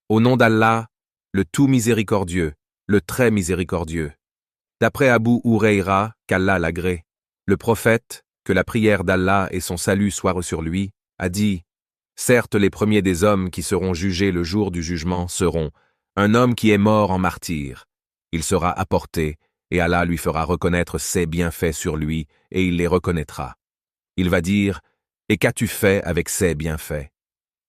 Au nom d'Allah, le tout miséricordieux, le très miséricordieux. D'après Abu Hurayra, qu'Allah l'agrée, le prophète, que la prière d'Allah et son salut soient sur lui, a dit « Certes, les premiers des hommes qui seront jugés le jour du jugement seront un homme qui est mort en martyr. Il sera apporté, et Allah lui fera reconnaître ses bienfaits sur lui, et il les reconnaîtra. Il va dire « Et qu'as-tu fait avec ces bienfaits ?»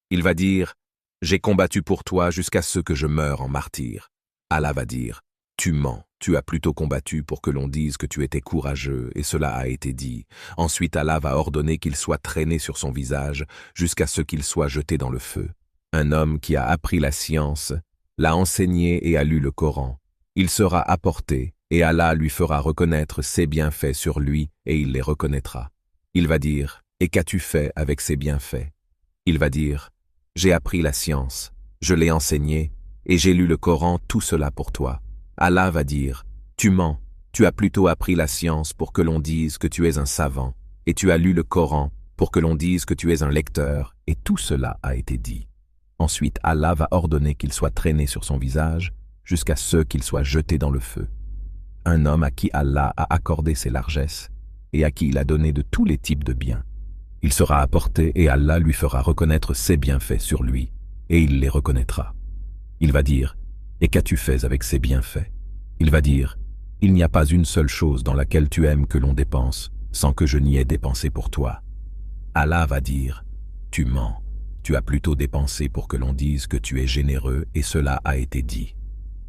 Il va dire « J'ai combattu pour toi jusqu'à ce que je meure en martyr. » Allah va dire « Tu mens, tu as plutôt combattu pour que l'on dise que tu étais courageux, et cela a été dit. » Ensuite Allah va ordonner qu'il soit traîné sur son visage jusqu'à ce qu'il soit jeté dans le feu. Un homme qui a appris la science, l'a enseigné et a lu le Coran. Il sera apporté, et Allah lui fera reconnaître ses bienfaits sur lui, et il les reconnaîtra. Il va dire « Et qu'as-tu fait avec ces bienfaits ?» Il va dire « J'ai appris la science, je l'ai enseigné, et j'ai lu le Coran, tout cela pour toi. » Allah va dire « Tu mens, tu as plutôt appris la science pour que l'on dise que tu es un savant, et tu as lu le Coran pour que l'on dise que tu es un lecteur, et tout cela a été dit. » Ensuite Allah va ordonner qu'il soit traîné sur son visage jusqu'à ce qu'il soit jeté dans le feu. Un homme à qui Allah a accordé ses largesses et à qui il a donné de tous les types de biens. Il sera apporté et Allah lui fera reconnaître ses bienfaits sur lui, et il les reconnaîtra. Il va dire « Et qu'as-tu fait avec ces bienfaits ?» Il va dire « Il n'y a pas une seule chose dans laquelle tu aimes que l'on dépense, sans que je n'y ai dépensé pour toi. » Allah va dire « Tu mens, tu as plutôt dépensé pour que l'on dise que tu es généreux, et cela a été dit. »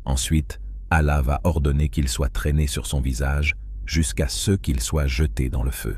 Ensuite, Allah va ordonner qu'il soit traîné sur son visage jusqu'à ce qu'il soit jeté dans le feu.